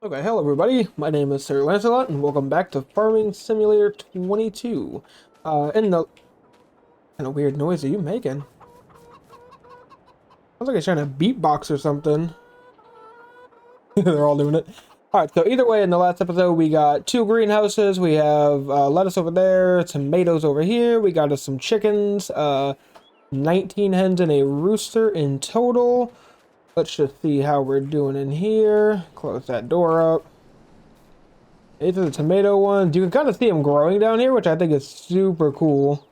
Okay, hello everybody. My name is Sir Lancelot, and welcome back to Farming Simulator 22. In the kind of weird noise are you making? Sounds like he's trying to beatbox or something. They're all doing it. All right. So either way, in the last episode, we got two greenhouses. We have lettuce over there, tomatoes over here. We got us some chickens. 19 hens and a rooster in total. Let's just see how we're doing in here. Close that door up. These are the tomato ones. You can kind of see them growing down here, which I think is super cool.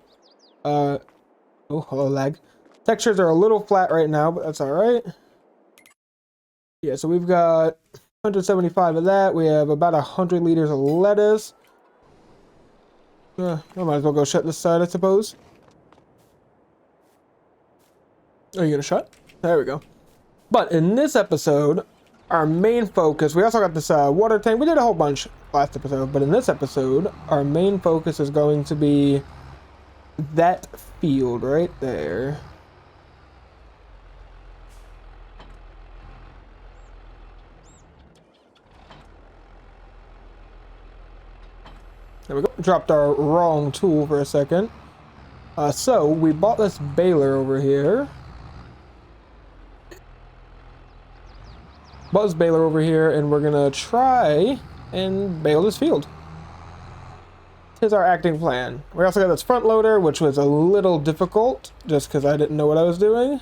Oh, hello, lag. Textures are a little flat right now, but that's all right. Yeah, so we've got 175 of that. We have about 100 liters of lettuce. I might as well go shut this side, I suppose. Are you gonna shut? There we go. But in this episode, our main focus, we also got this water tank. We did a whole bunch last episode, but in this episode, our main focus is going to be that field right there. There we go. Dropped our wrong tool for a second. So we bought this baler over here. Buzz baler over here, and we're gonna try and bale this field. Here's our acting plan. We also got this front loader, which was a little difficult just because I didn't know what I was doing.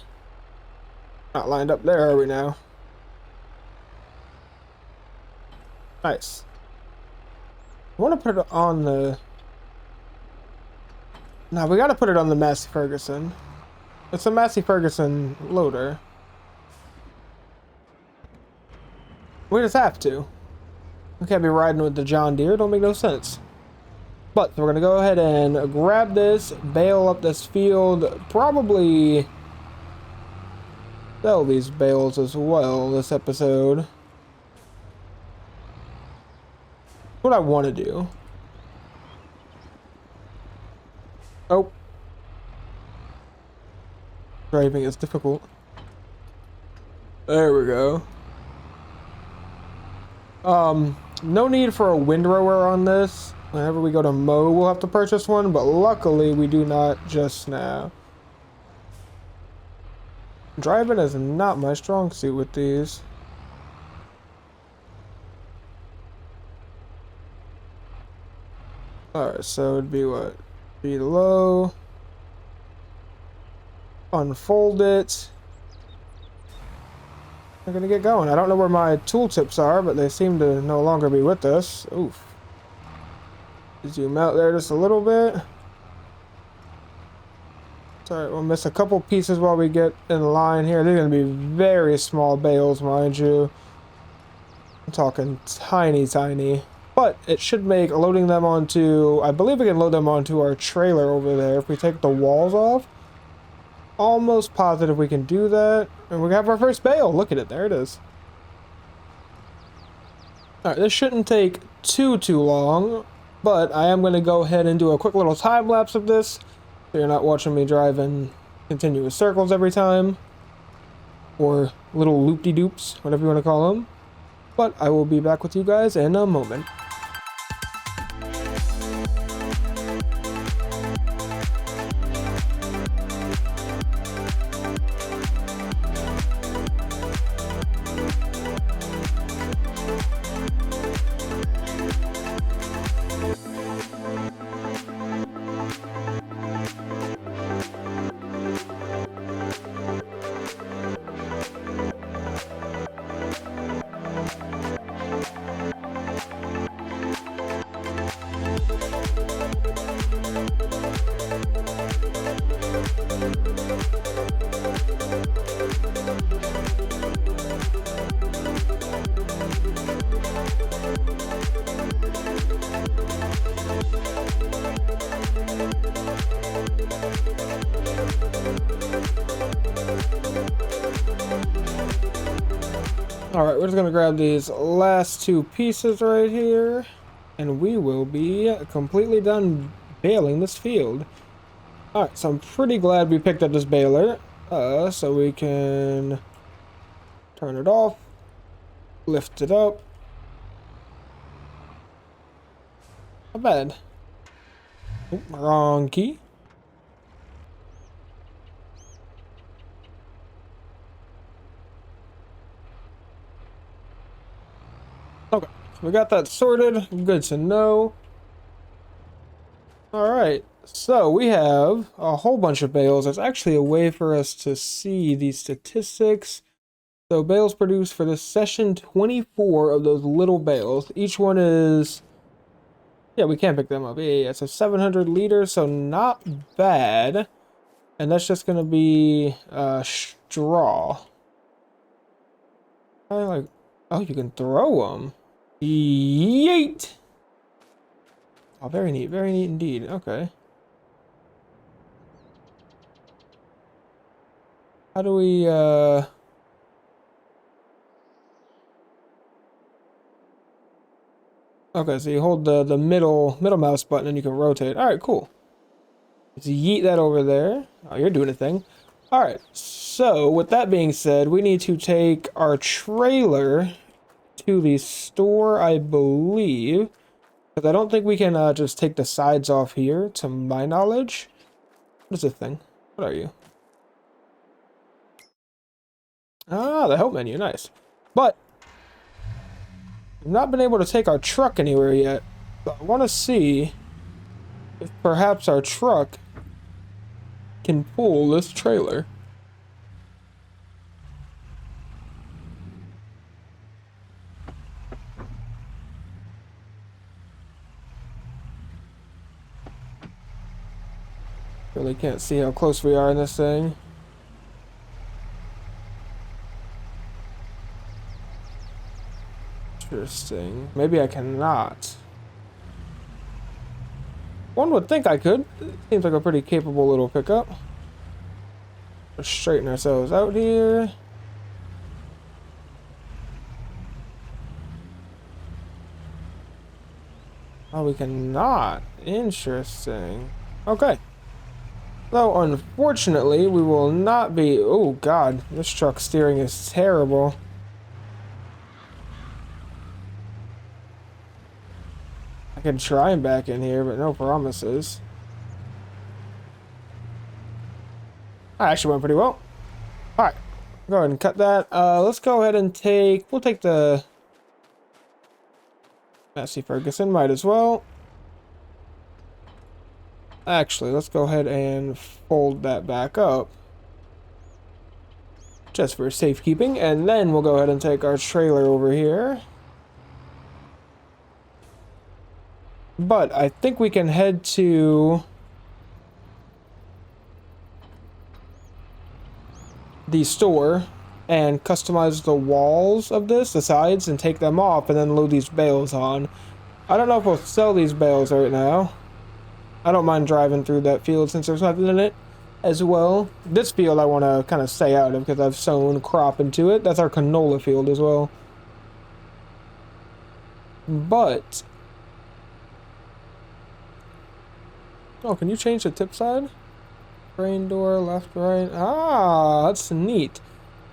Not lined up there, are we now? Nice. I want to put it on the... No, we got to put it on the Massey Ferguson. It's a Massey Ferguson loader. We just have to. We can't be riding with the John Deere. Don't make no sense. But we're going to go ahead and grab this, bale up this field, probably sell these bales as well this episode. What I want to do. Oh. Driving is difficult. There we go. No need for a windrower on this. Whenever we go to mow, we'll have to purchase one, but luckily we do not just now. Driving is not my strong suit with these. Alright, so it'd be what? Be low. Unfold it. We're gonna get going. I don't know where my tooltips are, but they seem to no longer be with us. Oof. Zoom out there just a little bit. Sorry, we'll miss a couple pieces while we get in line here. They're gonna be very small bales, mind you. I'm talking tiny, tiny. But it should make loading them onto... I believe we can load them onto our trailer over there if we take the walls off. Almost positive we can do that. And we have our first bale. Look at it. There it is. Alright, this shouldn't take too long. But I am going to go ahead and do a quick little time lapse of this. So you're not watching me drive in continuous circles every time. Or little loop-de-doops, whatever you want to call them. But I will be back with you guys in a moment. Alright, we're just going to grab these last two pieces right here, and we will be completely done baling this field. Alright, so I'm pretty glad we picked up this baler, so we can turn it off, lift it up, Not bad. Oh, wrong key. Okay, so we got that sorted. Good to know. Alright, so we have a whole bunch of bales. There's actually a way for us to see these statistics. So bales produced for this session, 24 of those little bales. Each one is... Yeah, we can pick them up. Yeah, so 700 liters, so not bad. And that's just going to be straw. I like... Oh, you can throw them. Yeet! Oh, very neat indeed. Okay. How do we, Okay, so you hold the middle mouse button and you can rotate. Alright, cool. Let's yeet that over there. Oh, you're doing a thing. Alright, so with that being said, we need to take our trailer to the store, I believe. Because I don't think we can just take the sides off here, to my knowledge. What is this thing? What are you? Ah, the help menu, nice. But we've not been able to take our truck anywhere yet. So I want to see if perhaps our truck can pull this trailer. Really can't see how close we are in this thing. Interesting. Maybe I cannot. One would think I could. It seems like a pretty capable little pickup. Let's straighten ourselves out here. Oh, we cannot. Interesting. Okay. Though, unfortunately, we will not be... Oh, God. This truck steering is terrible. I can try and back in here, but no promises. That actually went pretty well. Alright. Go ahead and cut that. Let's go ahead and take... We'll take the... Massey Ferguson, might as well. Actually, let's go ahead and fold that back up. Just for safekeeping. And then we'll go ahead and take our trailer over here. But I think we can head to the store and customize the walls of this, the sides, and take them off and then load these bales on. I don't know if we'll sell these bales right now. I don't mind driving through that field since there's nothing in it as well. This field I want to kind of stay out of because I've sown crop into it. That's our canola field as well. But... Oh, can you change the tip side? Grain door, left, right. Ah, that's neat.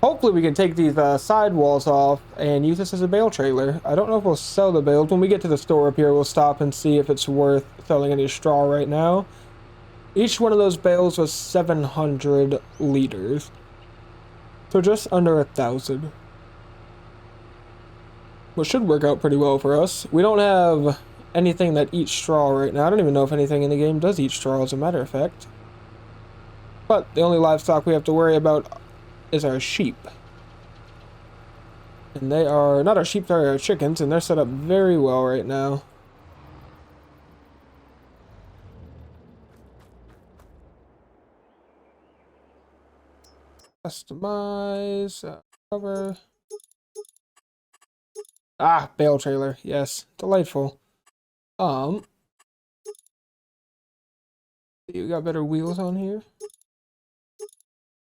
Hopefully we can take these side walls off and use this as a bale trailer. I don't know if we'll sell the bales. When we get to the store up here, we'll stop and see if it's worth selling any straw right now. Each one of those bales was 700 liters. So just under 1,000. Which should work out pretty well for us. We don't have anything that eats straw right now. I don't even know if anything in the game does eat straw, as a matter of fact. But the only livestock we have to worry about is our sheep. And they are, not our sheep, they're our chickens, and they're set up very well right now. Customize, cover. Ah, bale trailer, yes, delightful. You got better wheels on here.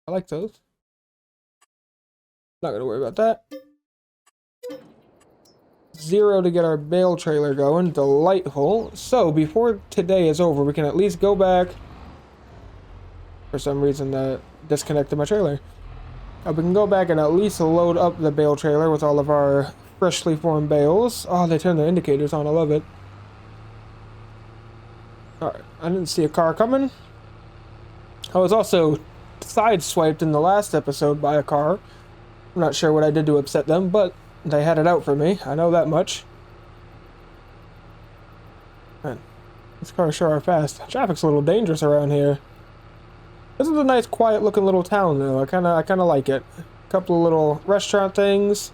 I like those. Not gonna worry about that. 0 to get our bale trailer going. Delightful. So before today is over, we can at least go back. For some reason, that disconnected my trailer. We can go back and at least load up the bale trailer with all of our freshly formed bales. Oh, they turn the indicators on. I love it. Alright, I didn't see a car coming. I was also sideswiped in the last episode by a car. I'm not sure what I did to upset them, but they had it out for me. I know that much. Man, these cars sure are fast. Traffic's a little dangerous around here. This is a nice, quiet-looking little town, though. I kind of like it. A couple of little restaurant things.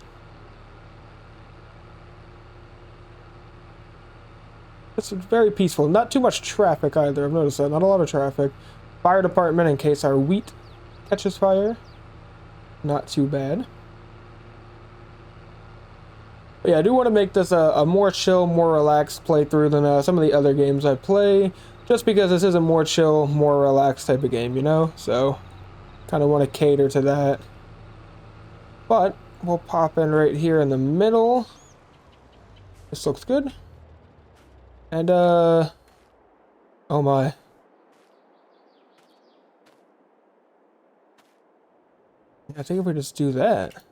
It's very peaceful. Not too much traffic either. I've noticed that. Not a lot of traffic. Fire department in case our wheat catches fire. Not too bad. But yeah, I do want to make this a more chill, more relaxed playthrough than some of the other games I play. Just because this is a more chill, more relaxed type of game, you know? So, kind of want to cater to that. But, we'll pop in right here in the middle. This looks good. And, oh my. I think if we just do that.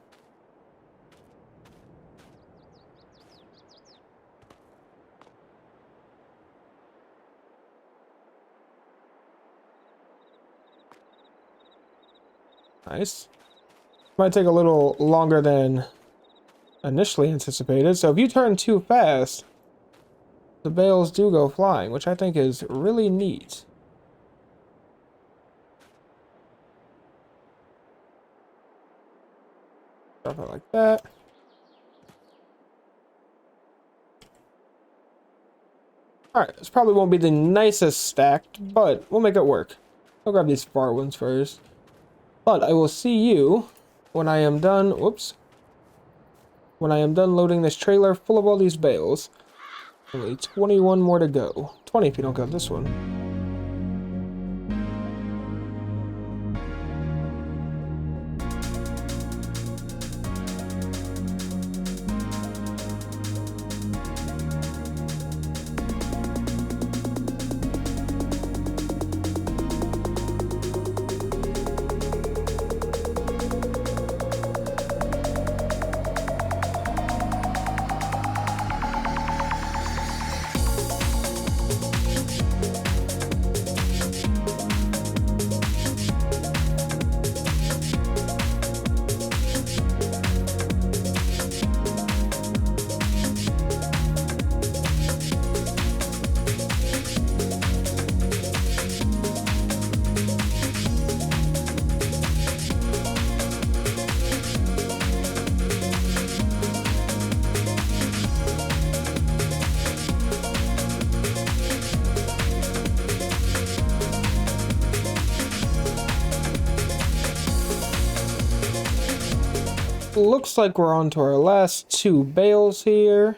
Nice. Might take a little longer than initially anticipated. So if you turn too fast, the bales do go flying, which I think is really neat. Drop it like that. Alright, this probably won't be the nicest stacked, but we'll make it work. I'll grab these far ones first. But I will see you when I am done, whoops. When I am done loading this trailer full of all these bales. Only 21 more to go. 20 if you don't count this one. Looks like we're on to our last two bales here.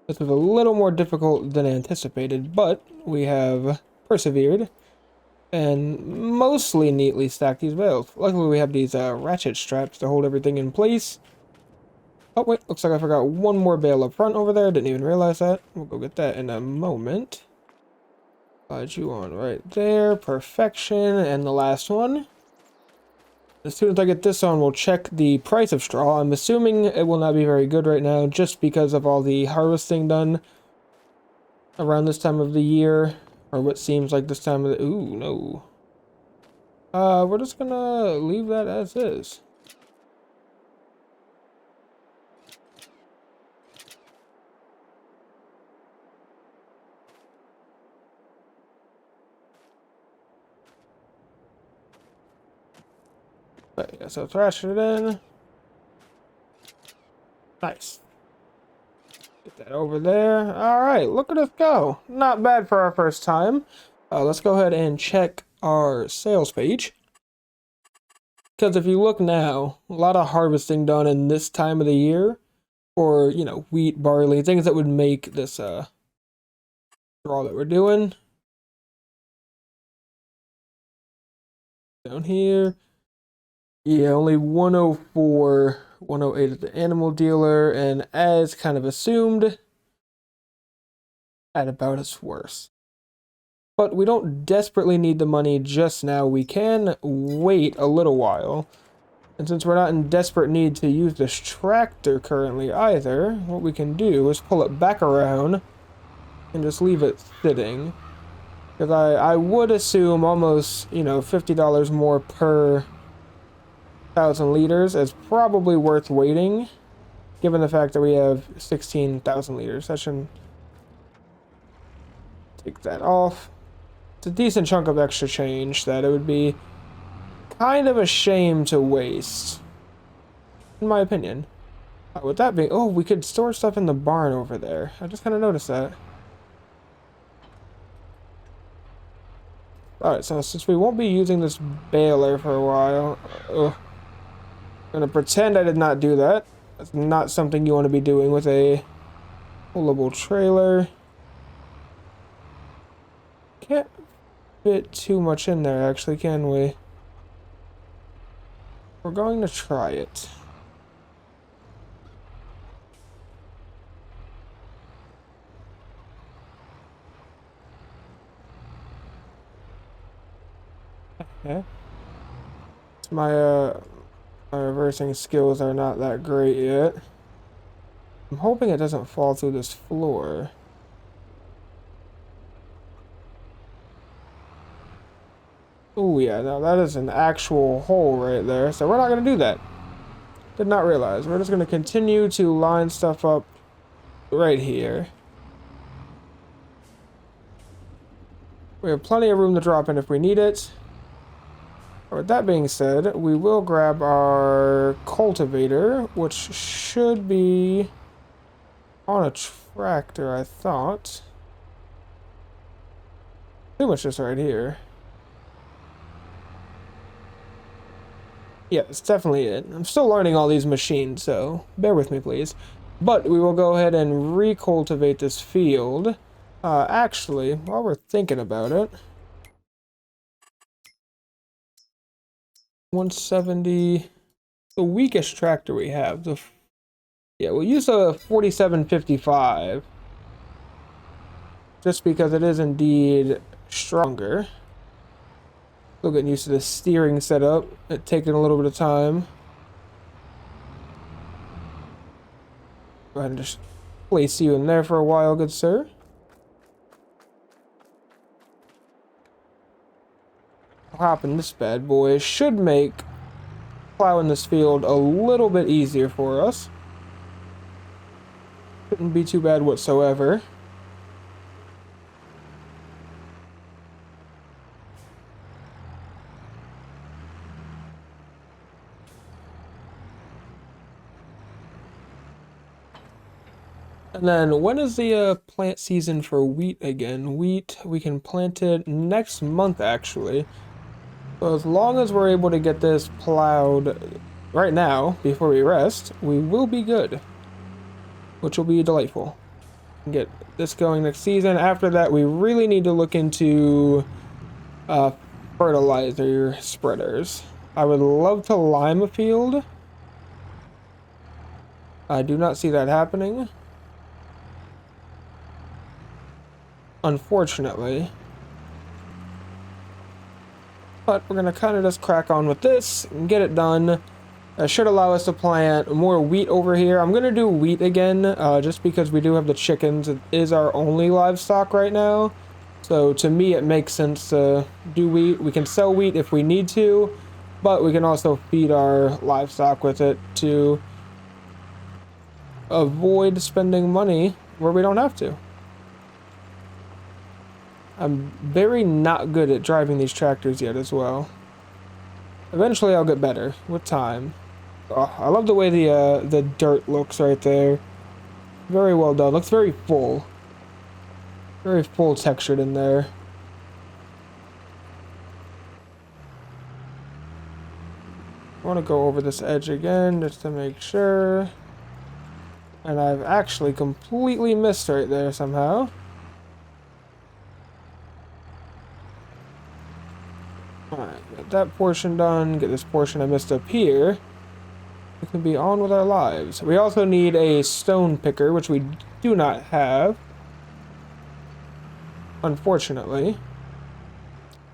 This was a little more difficult than anticipated, but we have persevered and mostly neatly stacked these bales. Luckily we have these ratchet straps to hold everything in place. Oh wait, looks like I forgot one more bale up front over there. Didn't even realize that. We'll go get that in a moment. Slide you on right there. Perfection. And the last one. As soon as I get this on, we'll check the price of straw. I'm assuming it will not be very good right now just because of all the harvesting done around this time of the year. Or what seems like this time of the... Ooh, no. We're just gonna leave that as is. But yeah, so thrash it in. Nice. Get that over there. Alright, look at us go. Not bad for our first time. Let's go ahead and check our sales page. Because if you look now, a lot of harvesting done in this time of the year. Or, you know, wheat, barley, things that would make this straw that we're doing. Down here. Yeah, only 104, 108 at the animal dealer, and as kind of assumed, at about its worst. But we don't desperately need the money just now. We can wait a little while. And since we're not in desperate need to use this tractor currently either, what we can do is pull it back around and just leave it sitting. Because I would assume almost, you know, $50 more per 1,000 liters is probably worth waiting, given the fact that we have 16,000 liters. I shouldn't take that off. It's a decent chunk of extra change that it would be kind of a shame to waste, in my opinion. With that being, oh, we could store stuff in the barn over there. I just kind of noticed that. Alright, so since we won't be using this baler for a while, I'm gonna pretend I did not do that. That's not something you want to be doing with a pullable trailer. Can't fit too much in there, actually, can we? We're going to try it. Okay. My reversing skills are not that great yet. I'm hoping it doesn't fall through this floor. Oh yeah, now that is an actual hole right there, so we're not going to do that. Did not realize. We're just going to continue to line stuff up right here. We have plenty of room to drop in if we need it. With that being said, we will grab our cultivator, which should be on a tractor, I thought. Pretty much just right here. Yeah, it's definitely it. I'm still learning all these machines, so bear with me, please. But we will go ahead and recultivate this field. Actually, while we're thinking about it, 170, the weakest tractor we have. Yeah, we'll use a 4755, just because it is indeed stronger. Still getting used to the steering setup. It's taking a little bit of time. Go ahead and just place you in there for a while, good sir. Hop in this bad boy. Should make plowing this field a little bit easier for us. Shouldn't be too bad whatsoever. And then when is the plant season for wheat again? Wheat, we can plant it next month actually. So as long as we're able to get this plowed right now before we rest, we will be good, which will be delightful. Get this going next season. After that, we really need to look into fertilizer spreaders. I would love to lime a field. I do not see that happening, unfortunately. But we're going to kind of just crack on with this and get it done. That should allow us to plant more wheat over here. I'm going to do wheat again, just because we do have the chickens. It is our only livestock right now. So to me, it makes sense to do wheat. We can sell wheat if we need to, but we can also feed our livestock with it to avoid spending money where we don't have to. I'm very not good at driving these tractors yet as well. Eventually I'll get better with time. Oh, I love the way the dirt looks right there. Very well done. Looks very full. Very full textured in there. I want to go over this edge again just to make sure. And I've actually completely missed right there somehow. Alright, get that portion done. Get this portion I missed up here. We can be on with our lives. We also need a stone picker, which we do not have, unfortunately.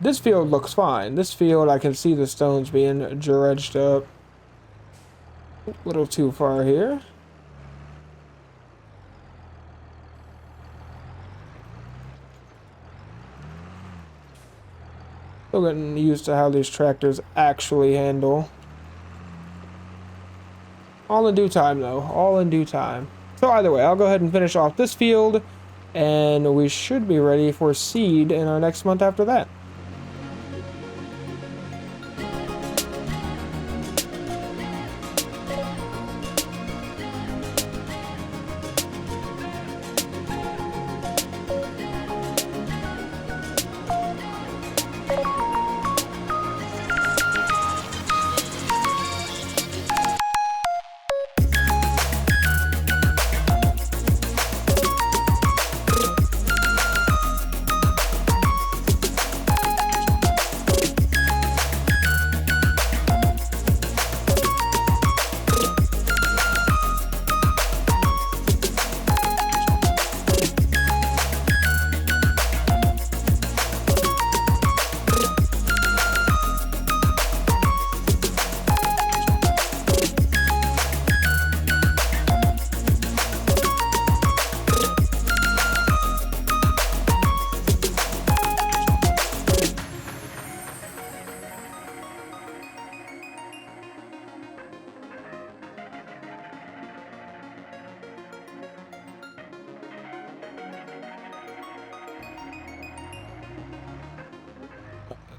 This field looks fine. This field, I can see the stones being dredged up. A little too far here. Still getting used to how these tractors actually handle. All in due time, though. All in due time. So either way, I'll go ahead and finish off this field, and we should be ready for seed in our next month after that.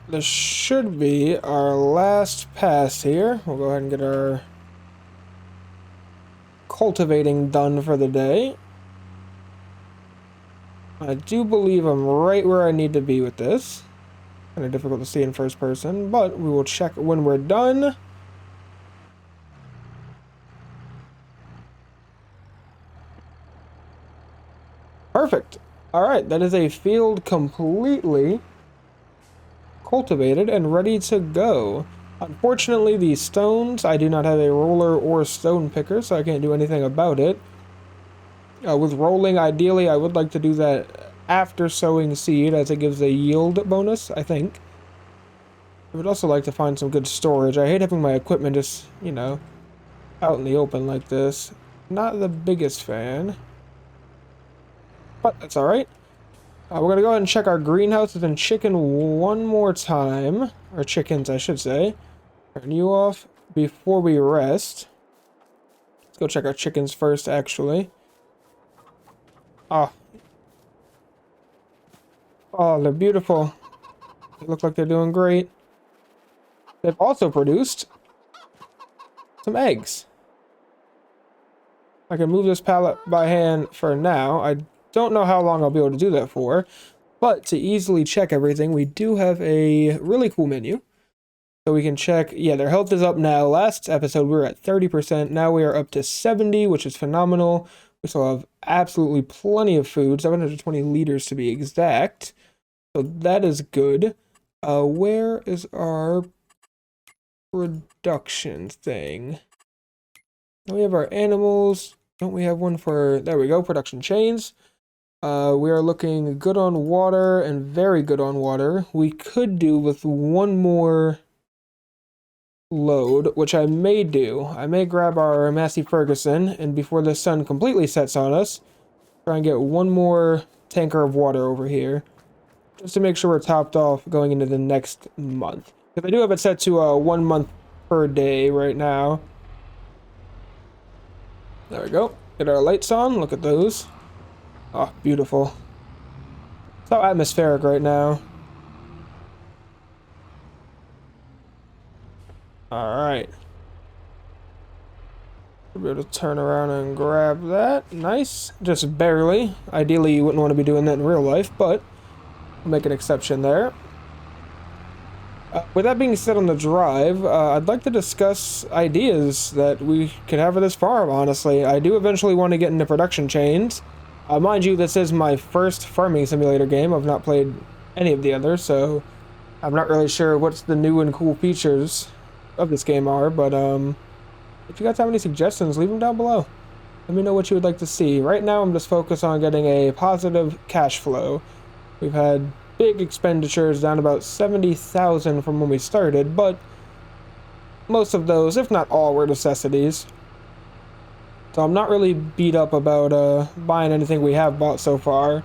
This should be our last pass here. We'll go ahead and get our cultivating done for the day. I do believe I'm right where I need to be with this. Kind of difficult to see in first person, but we will check when we're done. Perfect. All right, that is a field completely cultivated and ready to go. Unfortunately, these stones, I do not have a roller or stone picker, so I can't do anything about it. With rolling, ideally, I would like to do that after sowing seed, as it gives a yield bonus, I think. I would also like to find some good storage. I hate having my equipment just, you know, out in the open like this. Not the biggest fan, but that's alright. We're going to go ahead and check our greenhouses and chicken one more time. Or chickens, I should say. Turn you off before we rest. Let's go check our chickens first, actually. Oh. Oh, they're beautiful. They look like they're doing great. They've also produced some eggs. I can move this pallet by hand for now. I don't know how long I'll be able to do that for, but to easily check everything, we do have a really cool menu. So we can check, yeah, their health is up now. Last episode we were at 30%, now we are up to 70, which is phenomenal. We still have absolutely plenty of food, 720 liters to be exact. So that is good. Where is our production thing? We have our animals. Don't we have one for, there we go, production chains. We are looking good on water and very good on water. We could do with one more load, which I may do. I may grab our Massey Ferguson, and before the sun completely sets on us, try and get one more tanker of water over here, just to make sure we're topped off going into the next month. Because I do have it set to 1 month per day right now. There we go. Get our lights on. Look at those. Oh, beautiful. So atmospheric right now. Alright. We'll be able to turn around and grab that. Nice. Just barely. Ideally, you wouldn't want to be doing that in real life, but we'll make an exception there. With that being said on the drive, I'd like to discuss ideas that we could have for this farm, honestly. I do eventually want to get into production chains. Mind you, this is my first farming simulator game. I've not played any of the others, so I'm not really sure what's the new and cool features of this game are, but if you guys have any suggestions, leave them down below. Let me know what you would like to see. Right now, I'm just focused on getting a positive cash flow. We've had big expenditures, down about 70,000 from when we started, but most of those, if not all, were necessities. So I'm not really beat up about buying anything we have bought so far,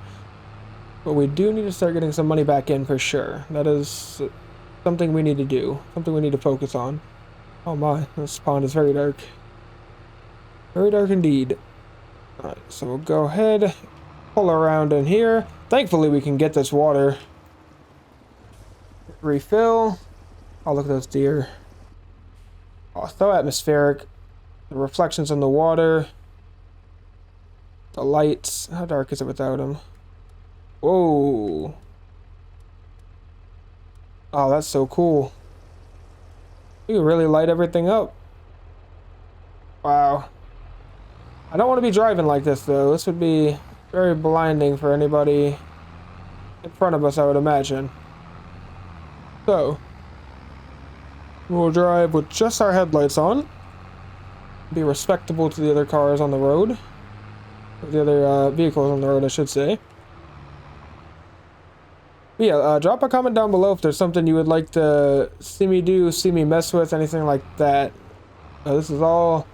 but we do need to start getting some money back in for sure. That is something we need to do. Something we need to focus on. Oh my, this pond is very dark. Very dark indeed. Alright, so we'll go ahead, pull around in here. Thankfully we can get this water. Refill. Oh, look at those deer. Oh, so atmospheric. The reflections on the water. The lights. How dark is it without them? Whoa. Oh, that's so cool. You can really light everything up. Wow. I don't want to be driving like this, though. This would be very blinding for anybody in front of us, I would imagine. So, we'll drive with just our headlights on. Be respectable to the other cars on the road. The other vehicles on the road, I should say. But yeah, drop a comment down below if there's something you would like to see me do, see me mess with, anything like that. This is all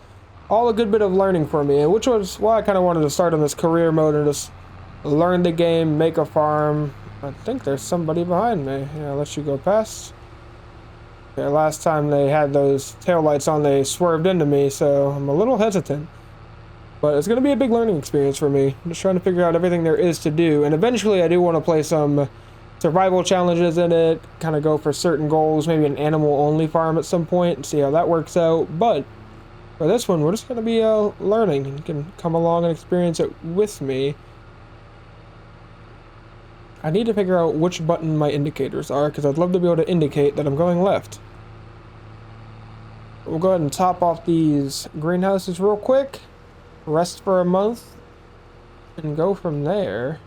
a good bit of learning for me, and which was why I kind of wanted to start on this career mode and just learn the game, make a farm. I think there's somebody behind me. Yeah, I'll let you go past. Okay, last time they had those taillights on, they swerved into me, so I'm a little hesitant. But it's going to be a big learning experience for me. I'm just trying to figure out everything there is to do, and eventually I do want to play some survival challenges in it, kind of go for certain goals, maybe an animal-only farm at some point, and see how that works out. But for this one, we're just going to be learning. You can come along and experience it with me. I need to figure out which button my indicators are, because I'd love to be able to indicate that I'm going left. We'll go ahead and top off these greenhouses real quick, rest for a month, and go from there.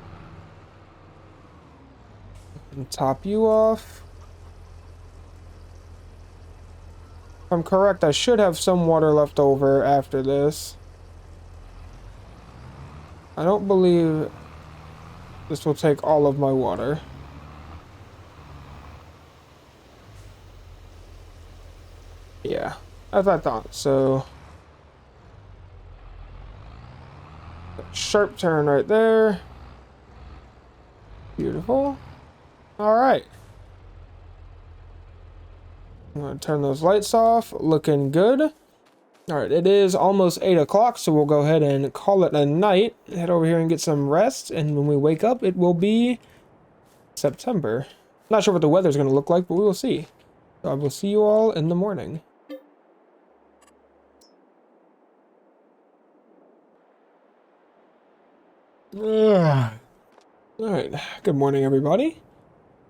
And top you off. If I'm correct, I should have some water left over after this. I don't believe this will take all of my water. Yeah, as I thought. So, sharp turn right there. Beautiful. All right. I'm going to turn those lights off. Looking good. All right, it is almost 8 o'clock, so we'll go ahead and call it a night. Head over here and get some rest, and when we wake up, it will be September. Not sure what the weather's going to look like, but we will see. So I will see you all in the morning. All right, good morning, everybody.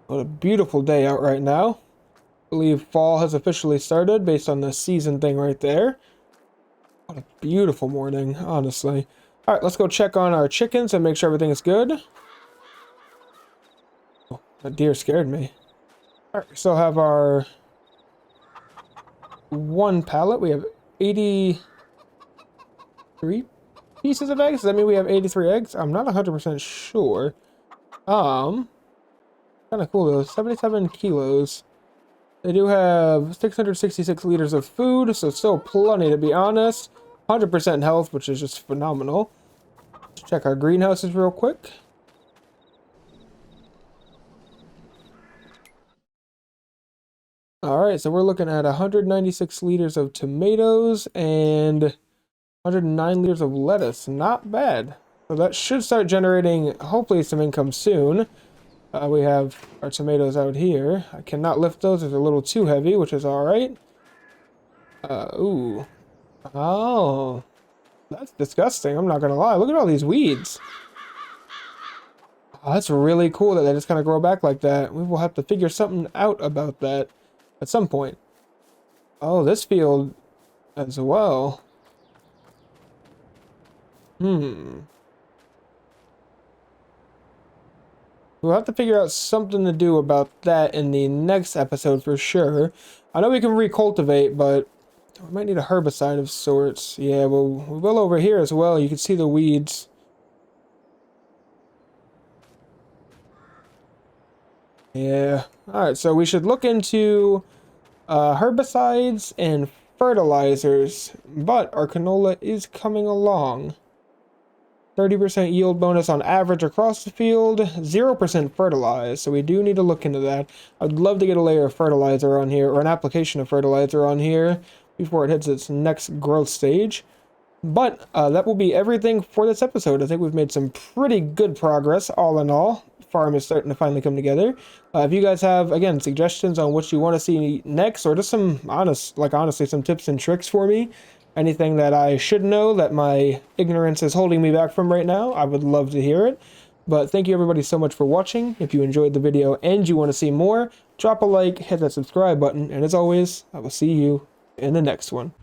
What a beautiful day out right now. I believe fall has officially started based on the season thing right there. What a beautiful morning, honestly. All right, let's go check on our chickens and make sure everything is good. Oh, that deer scared me. All right, we still have our one pallet. We have 83 pieces of eggs. Does that mean we have 83 eggs? I'm not 100% sure. Kind of cool though. 77 kilos. They do have 666 liters of food, so still plenty to be honest. 100% health, which is just phenomenal. Let's check our greenhouses real quick. Alright, so we're looking at 196 liters of tomatoes and 109 liters of lettuce. Not bad. So that should start generating, hopefully, some income soon. We have our tomatoes out here. I cannot lift those. They're a little too heavy, which is alright. Ooh. Oh. That's disgusting. I'm not going to lie. Look at all these weeds. Oh, that's really cool that they just kind of grow back like that. We will have to figure something out about that at some point. Oh, this field as well. We'll have to figure out something to do about that in the next episode for sure. I know we can recultivate, but we might need a herbicide of sorts. Yeah, well, we will over here as well. You can see the weeds. Yeah. Alright, so we should look into herbicides and fertilizers, but our canola is coming along. 30% yield bonus on average across the field, 0% fertilized, so we do need to look into that. I'd love to get a layer of fertilizer on here, or an application of fertilizer on here, before it hits its next growth stage. But that will be everything for this episode. I think we've made some pretty good progress, all in all. Farm is starting to finally come together. If you guys have, again, suggestions on what you want to see next, or just some honestly, some tips and tricks for me, anything that I should know that my ignorance is holding me back from right now, I would love to hear it. But thank you everybody so much for watching. If you enjoyed the video and you want to see more, drop a like, hit that subscribe button, and as always, I will see you in the next one.